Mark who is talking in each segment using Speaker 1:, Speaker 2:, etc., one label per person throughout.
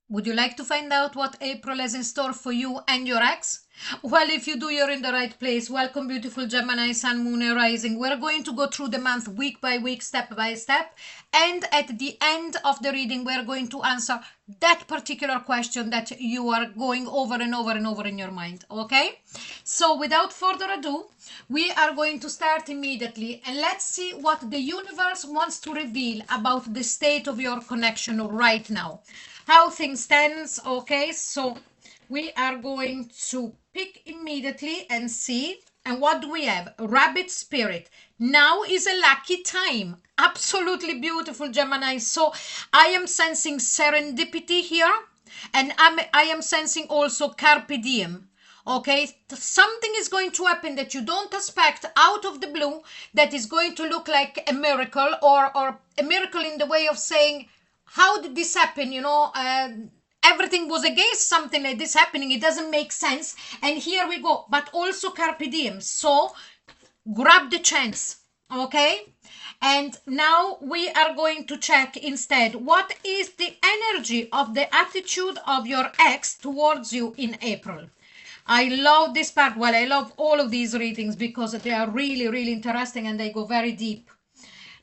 Speaker 1: Would you like to find out what April has in store for you and your ex? Well, if you do, you're in the right place. Welcome, beautiful Gemini, Sun, Moon, and Rising. We're going to go through the month week by week, step by step. And at the end of the reading, we're going to answer that particular question that you are going over and over and over in your mind. Okay? So, without further ado, we are going to start immediately and let's see what the universe wants to reveal about the state of your connection right now. How things stands. Okay, so we are going to pick immediately and see. And what do we have? Rabbit spirit. Now is a lucky time. Absolutely beautiful, Gemini. So I am sensing serendipity here, and I am sensing also carpe diem. Okay, something is going to happen that you don't expect out of the blue, that is going to look like a miracle, or a miracle in the way of saying, how did this happen? Everything was against something like this happening. It doesn't make sense. And here we go. But also carpe diem. So grab the chance. Okay. And now we are going to check instead what is the energy of the attitude of your ex towards you in April. I love this part. Well, I love all of these readings because they are really, really interesting and they go very deep.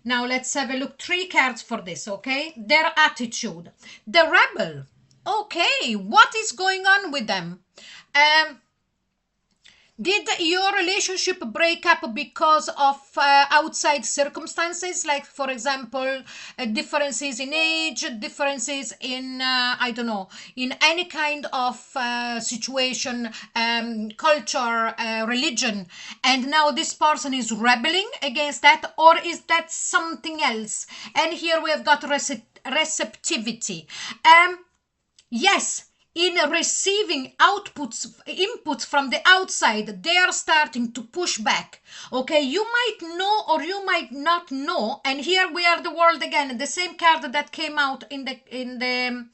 Speaker 1: Now let's have a look. 3 cards for this, okay? Their attitude. The rebel. Okay, what is going on with them? Did your relationship break up because of outside circumstances, like, for example, differences in age, differences in, I don't know, in any kind of situation, culture, religion, and now this person is rebelling against that, or is that something else? And here we have got receptivity. Yes, in receiving inputs from the outside, they are starting to push back. Okay, you might know or you might not know. And here we are, the world again, the same card that came out in the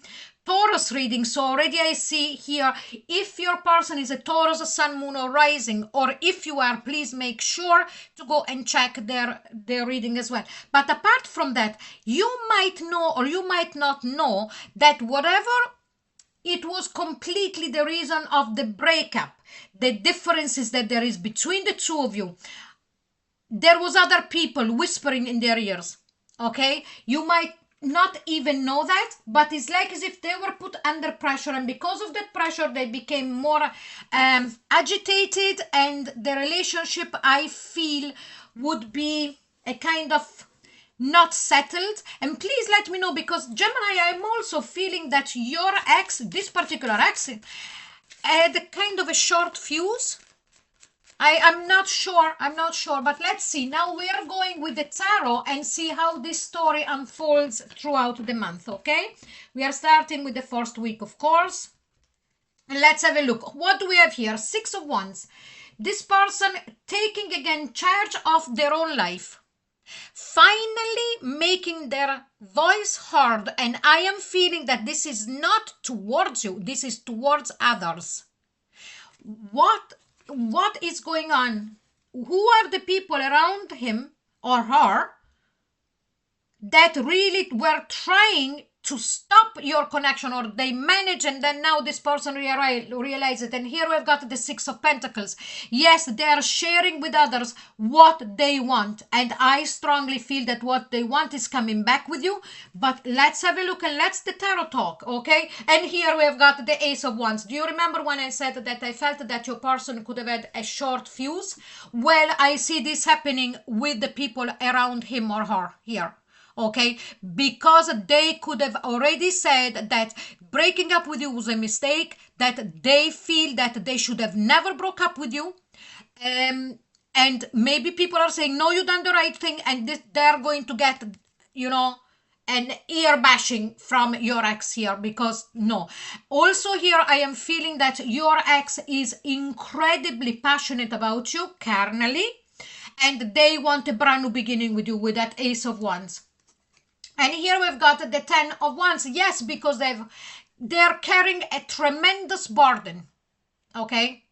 Speaker 1: Taurus reading. So already I see here, if your person is a Taurus, Sun, Moon, or Rising, or if you are, please make sure to go and check their reading as well. But apart from that, you might know or you might not know that whatever it was completely the reason of the breakup, the differences that there is between the two of you, there was other people whispering in their ears. Okay, you might not even know that, but it's like as if they were put under pressure, and because of that pressure they became more agitated, and the relationship, I feel, would be a kind of not settled. And please let me know, because Gemini, I'm also feeling that your ex, this particular ex, had a kind of a short fuse. I'm not sure, but let's see. Now we are going with the tarot and see how this story unfolds throughout the month. Okay, we are starting with the first week, of course, and let's have a look. What do we have here? 6 of Wands. This person taking again charge of their own life, finally making their voice heard. And I am feeling that this is not towards you, this is towards others. What is going on? Who are the people around him or her that really were trying to stop your connection, or they manage, and then now this person realizes it? And here we've got the 6 of Pentacles. Yes, they are sharing with others what they want, and I strongly feel that what they want is coming back with you. But let's have a look and let's the tarot talk, okay? And here we've got the Ace of Wands. Do you remember when I said that I felt that your person could have had a short fuse? Well, I see this happening with the people around him or her here. Okay, because they could have already said that breaking up with you was a mistake, that they feel that they should have never broke up with you. And maybe people are saying, no, you done the right thing, and they're going to get, an ear bashing from your ex here, because no. Also here, I am feeling that your ex is incredibly passionate about you, carnally, and they want a brand new beginning with you with that Ace of Wands. And here we've got the 10 of Wands. Yes, because they're carrying a tremendous burden. Okay?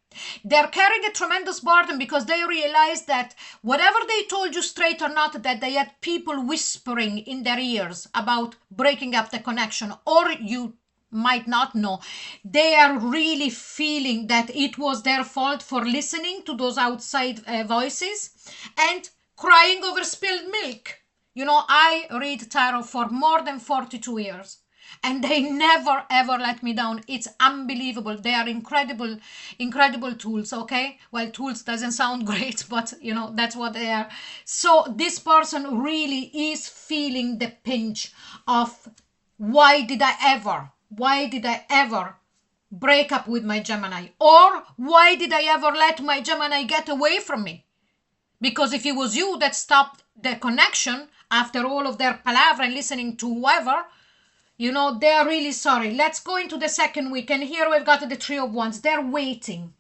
Speaker 1: They're carrying a tremendous burden because they realize that whatever they told you, straight or not, that they had people whispering in their ears about breaking up the connection, or you might not know. They are really feeling that it was their fault for listening to those outside voices and crying over spilled milk. You know, I read tarot for more than 42 years and they never ever let me down. It's unbelievable. They are incredible, incredible tools. Okay, well, tools doesn't sound great, but you know, that's what they are. So this person really is feeling the pinch of why did I ever break up with my Gemini, or why did I ever let my Gemini get away from me? Because if it was you that stopped the connection after all of their palaver and listening to whoever, you know, they are really sorry. Let's go into the second week. And here we've got the Three of Wands. They're waiting.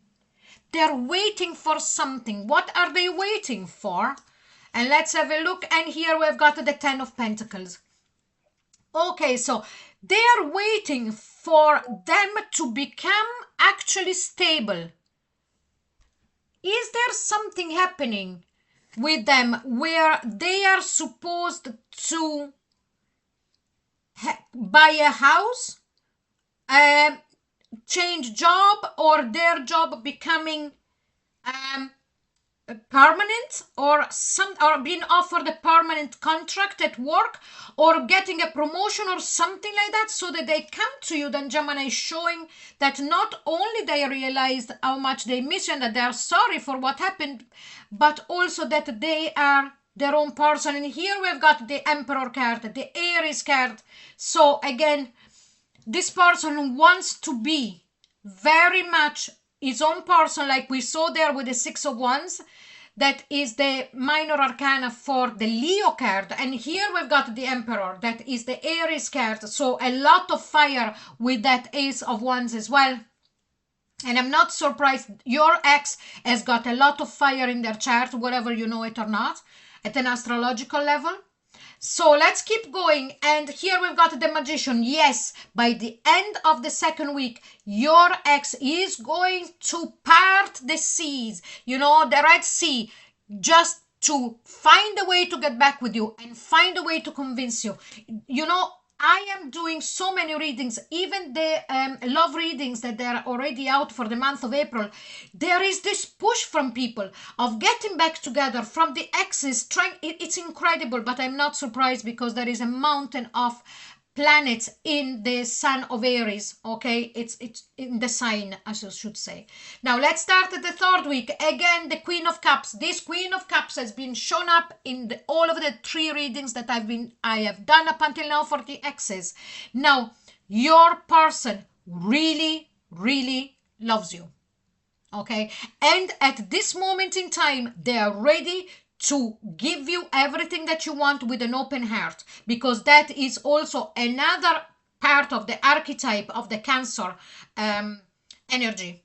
Speaker 1: They're waiting for something. What are they waiting for? And let's have a look. And here we've got the Ten of Pentacles. Okay, so they are waiting for them to become actually stable. Is there something happening with them where they are supposed to buy a house, change job, or their job becoming permanent, or being offered a permanent contract at work, or getting a promotion or something like that, so that they come to you? Then Gemini is showing that not only they realized how much they miss you and that they are sorry for what happened, but also that they are their own person. And here we've got the Emperor card, the Aries card. So again, this person wants to be very much his own person, like we saw there with the Six of Wands. That is the minor arcana for the Leo card. And here we've got the Emperor, that is the Aries card. So a lot of fire with that Ace of Wands as well. And I'm not surprised your ex has got a lot of fire in their chart, whether you know it or not, at an astrological level. So let's keep going. And here we've got the Magician. Yes, by the end of the second week, your ex is going to part the seas, you know, the Red Sea, just to find a way to get back with you and find a way to convince you. You know, I am doing so many readings, even the love readings that they're already out for the month of April. There is this push from people of getting back together from the exes. It's incredible, but I'm not surprised because there is a mountain of planets in the sign of Aries. Okay, it's in the sign, I should say. Now let's start at the third week. Again, the Queen of Cups. This Queen of Cups has been shown up in all of the 3 readings that I have done up until now for the exes. Now your person really loves you. Okay, and at this moment in time they are ready to give you everything that you want with an open heart, because that is also another part of the archetype of the Cancer energy.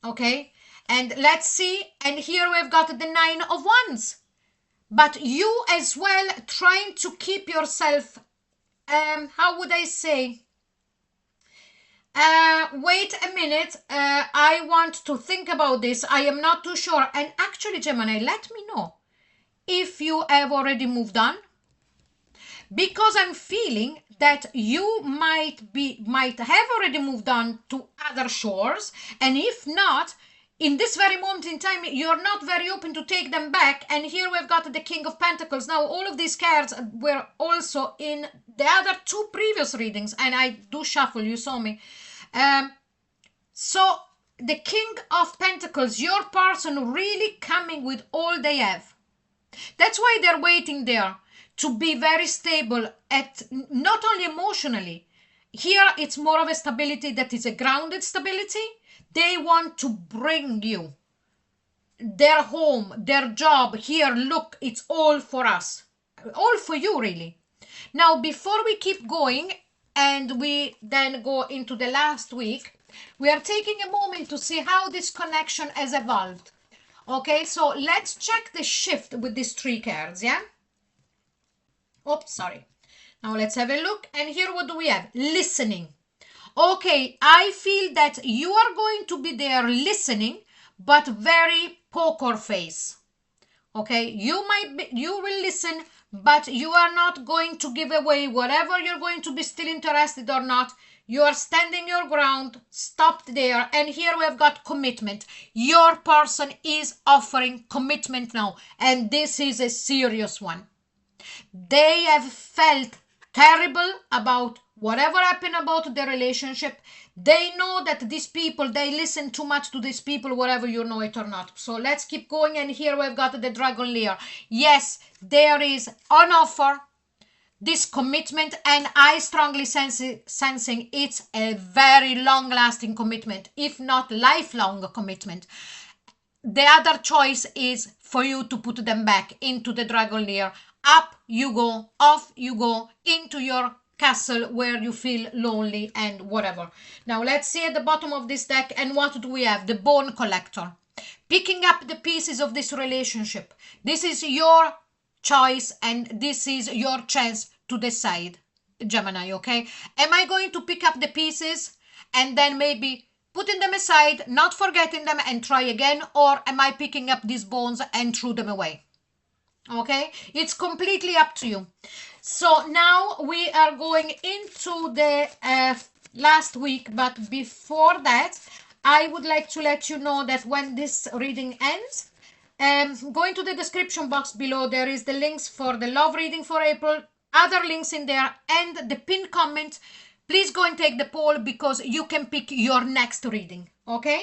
Speaker 1: Okay, and let's see. And here we've got the Nine of Wands, but you as well trying to keep yourself, how would I say, wait a minute, I want to think about this, I am not too sure. And actually, Gemini, let me know if you have already moved on, because I'm feeling that you might have already moved on to other shores, and if not, in this very moment in time, you're not very open to take them back. And here we've got the King of Pentacles. Now, all of these cards were also in the other 2 previous readings, and I do shuffle, you saw me. So the King of Pentacles, your person really coming with all they have. That's why they're waiting there to be very stable, at not only emotionally. Here it's more of a stability that is a grounded stability. They want to bring you their home, their job. Here, look, it's all for us, all for you, really. Now, before we keep going and we then go into the last week, we are taking a moment to see how this connection has evolved. Okay, so let's check the shift with these 3 cards, yeah? Oops, sorry. Now let's have a look. And here what do we have? Listening. Okay, I feel that you are going to be there listening, but very poker face. Okay, you will listen but you are not going to give away whatever you're going to be still interested or not. You are standing your ground, stopped there, and here we have got commitment. Your person is offering commitment now, and this is a serious one. They have felt terrible about whatever happened about their relationship. They know that these people, they listen too much to these people, whatever you know it or not. So let's keep going. And here we've got the dragon layer. Yes, there is on offer this commitment, and I strongly sensing it's a very long-lasting commitment, if not lifelong commitment. The other choice is for you to put them back into the dragon lair. Up you go, off you go, into your castle where you feel lonely and whatever. Now let's see at the bottom of this deck, and what do we have? The bone collector. Picking up the pieces of this relationship. This is your choice, and this is your chance to decide, Gemini, okay? Am I going to pick up the pieces and then maybe putting them aside, not forgetting them, and try again? Or am I picking up these bones and throw them away? Okay, it's completely up to you. So now we are going into the last week, but before that, I would like to let you know that when this reading ends, go into the description box below. There is the links for the love reading for April, other links in there, and the pinned comment. Please go and take the poll, because you can pick your next reading. Okay,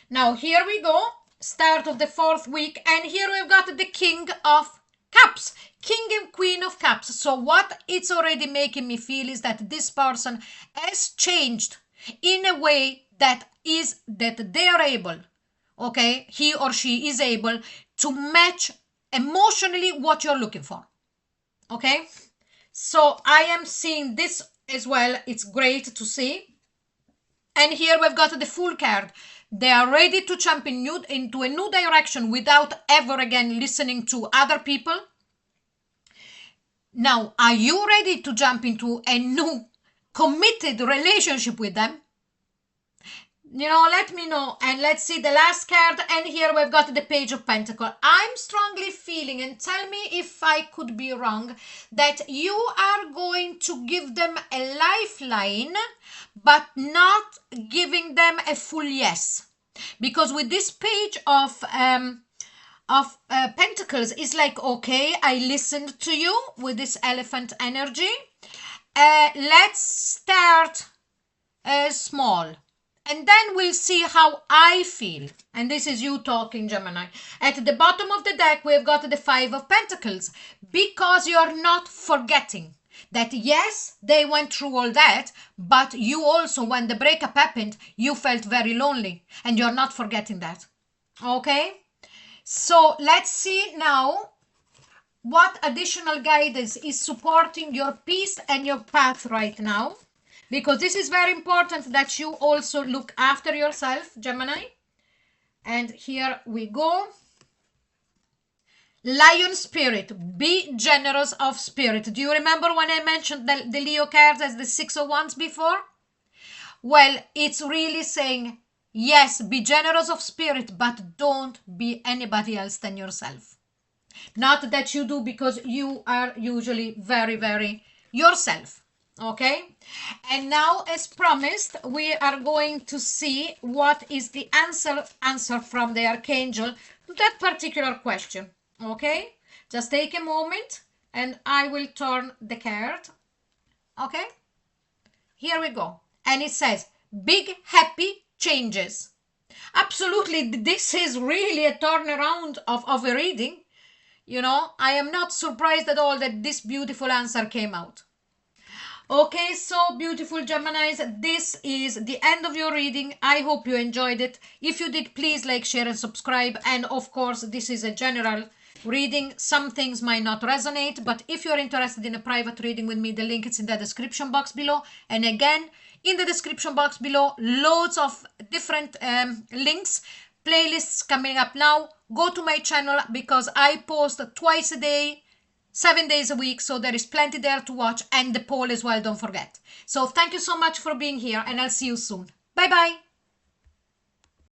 Speaker 1: now here we go. Start of the 4th week, and here we've got the King of Cups, King and Queen of Cups. So what it's already making me feel is that this person has changed in a way that they are able, okay, he or she is able to match emotionally what you're looking for. Okay, so I am seeing this as well. It's great to see. And here we've got the Fool card. They are ready to jump into a new direction without ever again listening to other people. Now, are you ready to jump into a new committed relationship with them? You know, let me know. And let's see the last card. And here we've got the Page of Pentacles. I'm strongly feeling, and tell me if I could be wrong, that you are going to give them a lifeline, but not giving them a full yes. Because with this Page of Pentacles, it's like, okay, I listened to you with this elephant energy. Let's start small. And then we'll see how I feel. And this is you talking, Gemini. At the bottom of the deck, we've got the 5 of Pentacles. Because you're not forgetting that, yes, they went through all that, but you also, when the breakup happened, you felt very lonely. And you're not forgetting that. Okay? So let's see now what additional guidance is supporting your peace and your path right now. Because this is very important that you also look after yourself, Gemini. And here we go. Lion spirit, be generous of spirit. Do you remember when I mentioned the Leo cards as the 6 of Wands before? Well, it's really saying, yes, be generous of spirit, but don't be anybody else than yourself. Not that you do, because you are usually very, very yourself. Okay, and now, as promised, we are going to see what is the answer from the Archangel to that particular question. Okay, just take a moment and I will turn the card. Okay, here we go. And it says, big happy changes. Absolutely, this is really a turnaround of a reading. You know, I am not surprised at all that this beautiful answer came out. Okay, so beautiful Geminis, this is the end of your reading. I hope you enjoyed it. If you did, please like, share and subscribe. And of course, this is a general reading. Some things might not resonate, but if you're interested in a private reading with me, the link is in the description box below. And again, in the description box below, loads of different links, playlists coming up now. Go to my channel because I post twice a day, 7 days a week, so there is plenty there to watch, and the poll as well, don't forget. So thank you so much for being here, and I'll see you soon. Bye bye.